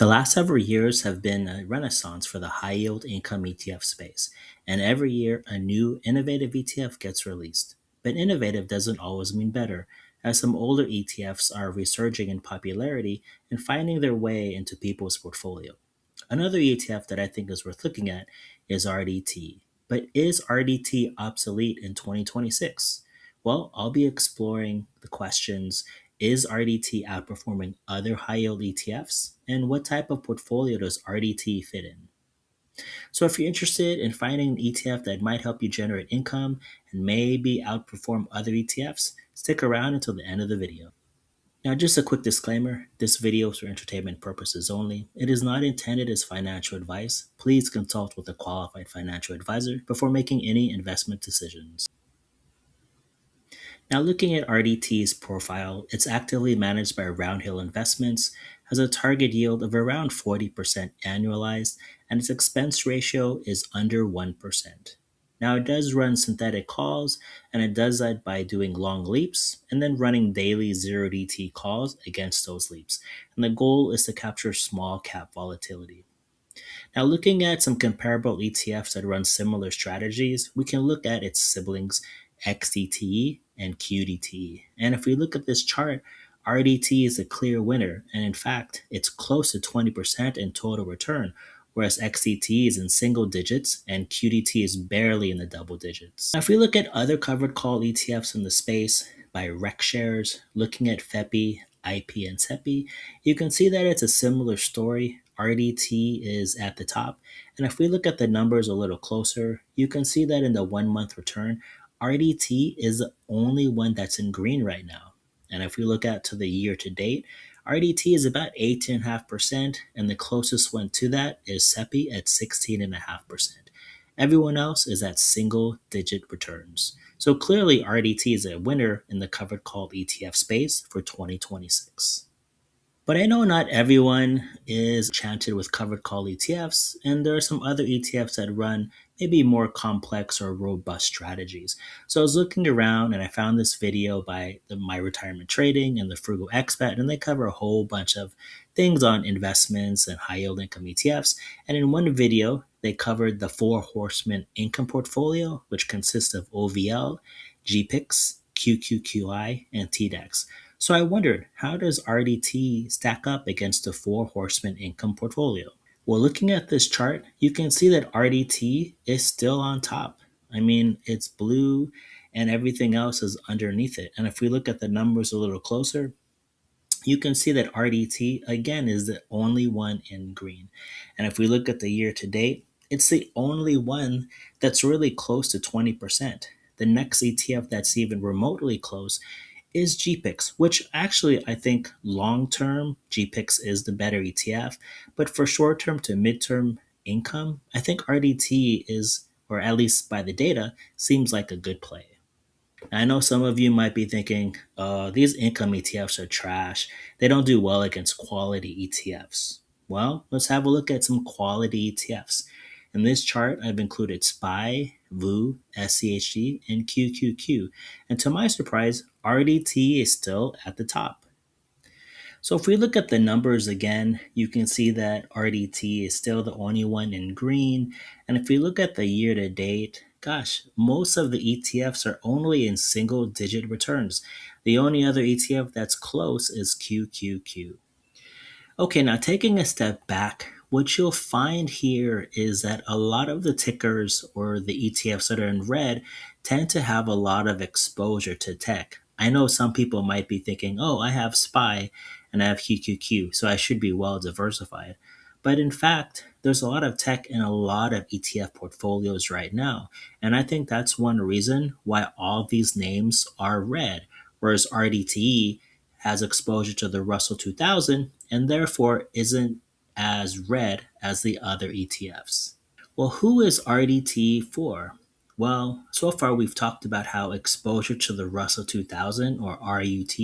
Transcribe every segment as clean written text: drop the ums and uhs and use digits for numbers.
The last several years have been a renaissance for the high yield income ETF space, and every year a new innovative ETF gets released. But innovative doesn't always mean better, as some older ETFs are resurging in popularity and finding their way into people's portfolio. Another ETF that I think is worth looking at is RDT. But is RDT obsolete in 2026? Well, I'll be exploring the questions: is RDT outperforming other high yield ETFs? And what type of portfolio does RDT fit in? So, if you're interested in finding an ETF that might help you generate income and maybe outperform other ETFs, stick around until the end of the video. Now, just a quick disclaimer: this video is for entertainment purposes only. It is not intended as financial advice. Please consult with a qualified financial advisor before making any investment decisions. Now, looking at RDT's profile, it's actively managed by Roundhill Investments, has a target yield of around 40% annualized, and its expense ratio is under 1%. Now, it does run synthetic calls, and it does that by doing long leaps and then running daily 0DT calls against those leaps. And the goal is to capture small cap volatility. Now, looking at some comparable ETFs that run similar strategies, we can look at its siblings XDTE and QDTE. And if we look at this chart, RDT is a clear winner, and in fact, it's close to 20% in total return, whereas XDT is in single digits and QDT is barely in the double digits. Now, if we look at other covered call ETFs in the space by rec shares, looking at FEPI, IP, and SEPI, you can see that it's a similar story. RDT is at the top. And if we look at the numbers a little closer, you can see that in the 1 month return, RDT is the only one that's in green right now. And if we look at to the year to date, RDT is about 18.5%, and the closest one to that is SEPI at 16.5%. Everyone else is at single digit returns. So clearly, RDT is a winner in the covered call ETF space for 2026. But I know not everyone is enchanted with covered call ETFs, and there are some other ETFs that run maybe more complex or robust strategies. So I was looking around and I found this video by My Retirement Trading and the Frugal Expat, and they cover a whole bunch of things on investments and high yield income ETFs. And in one video, they covered the Four Horsemen Income Portfolio, which consists of OVL, GPIX, QQQI, and TDEX. So I wondered, how does RDT stack up against the Four Horsemen Income Portfolio? Well, looking at this chart, you can see that RDT is still on top. I mean, it's blue and everything else is underneath it. And if we look at the numbers a little closer, you can see that RDT, again, is the only one in green. And if we look at the year to date, it's the only one that's really close to 20%. The next ETF that's even remotely close is GPIX, which actually I think long term GPIX is the better ETF. But for short term to midterm income, I think RDT is, or at least by the data, seems like a good play. I know some of you might be thinking, these income ETFs are trash. They don't do well against quality ETFs. Well, let's have a look at some quality ETFs. In this chart, I've included SPY, VOO, SCHD, and QQQ. And to my surprise, RDT is still at the top. So if we look at the numbers again, you can see that RDT is still the only one in green. And if we look at the year to date, gosh, most of the ETFs are only in single digit returns. The only other ETF that's close is QQQ. Okay, now taking a step back, what you'll find here is that a lot of the tickers or the ETFs that are in red tend to have a lot of exposure to tech. I know some people might be thinking, oh, I have SPY and I have QQQ, so I should be well diversified. But in fact, there's a lot of tech in a lot of ETF portfolios right now. And I think that's one reason why all these names are red, whereas RDTE has exposure to the Russell 2000 and therefore isn't as red as the other ETFs. Well, who is RDT for? Well, so far we've talked about how exposure to the Russell 2000 or RUT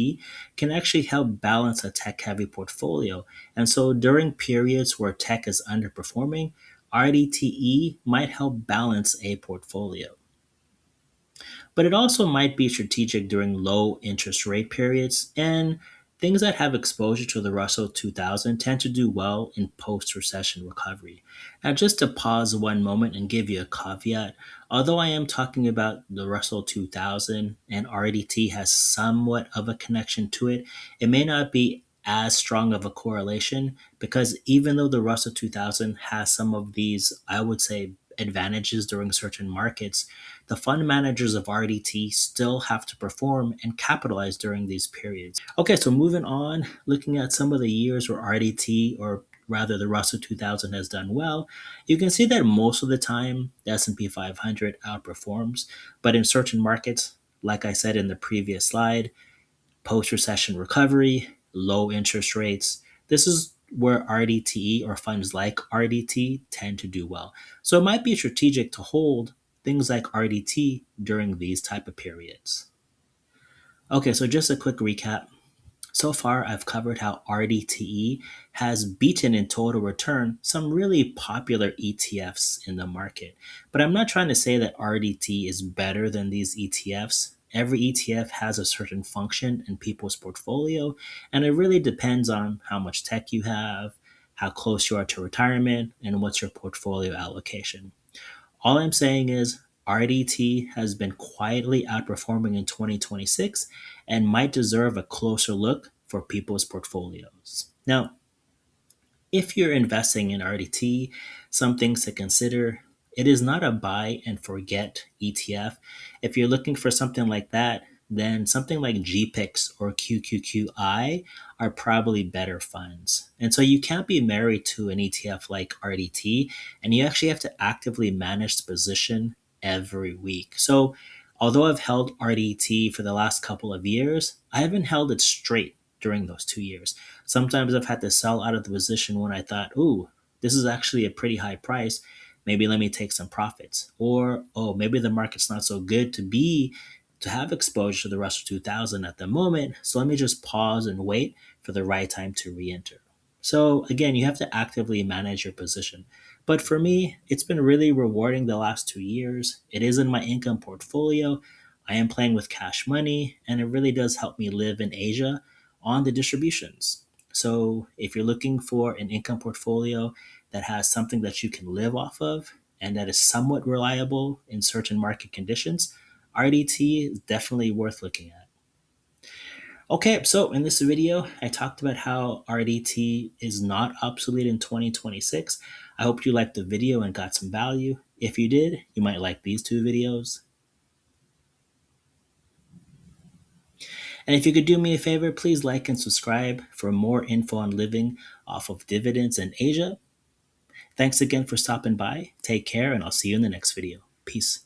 can actually help balance a tech heavy portfolio. And so during periods where tech is underperforming, RDTE might help balance a portfolio. But it also might be strategic during low interest rate periods, and Things that have exposure to the Russell 2000 tend to do well in post recession recovery. Now, just to pause one moment and give you a caveat, although I am talking about the Russell 2000 and RDT has somewhat of a connection to it, it may not be as strong of a correlation because even though the Russell 2000 has some of these, I would say, advantages during certain markets, the fund managers of RDT still have to perform and capitalize during these periods. Okay, so moving on, looking at some of the years where RDT, or rather the Russell 2000, has done well, you can see that most of the time the S&P 500 outperforms, but in certain markets, like I said in the previous slide, post-recession recovery, low interest rates, this is where RDTE or funds like RDT tend to do well. So it might be strategic to hold things like RDT during these type of periods. Okay, so just a quick recap. So far, I've covered how RDTE has beaten in total return some really popular ETFs in the market. But I'm not trying to say that RDT is better than these ETFs. Every ETF has a certain function in people's portfolio, and it really depends on how much tech you have, how close you are to retirement, and what's your portfolio allocation. All I'm saying is RDT has been quietly outperforming in 2026 and might deserve a closer look for people's portfolios. Now, if you're investing in RDT, some things to consider. It is not a buy and forget ETF. If you're looking for something like that, then something like GPIX or QQQI are probably better funds. And so you can't be married to an ETF like RDT, and you actually have to actively manage the position every week. So although I've held RDT for the last couple of years, I haven't held it straight during those 2 years. Sometimes I've had to sell out of the position when I thought, ooh, this is actually a pretty high price. Maybe let me take some profits. Or, oh, maybe the market's not so good to have exposure to the Russell 2000 at the moment. So let me just pause and wait for the right time to re-enter. So again, you have to actively manage your position. But for me, it's been really rewarding the last 2 years. It is in my income portfolio. I am playing with cash money, and it really does help me live in Asia on the distributions. So if you're looking for an income portfolio that has something that you can live off of and that is somewhat reliable in certain market conditions, RDT is definitely worth looking at. Okay, so in this video, I talked about how RDT is not obsolete in 2026. I hope you liked the video and got some value. If you did, you might like these two videos. And if you could do me a favor, please like and subscribe for more info on living off of dividends in Asia. Thanks again for stopping by. Take care, and I'll see you in the next video. Peace.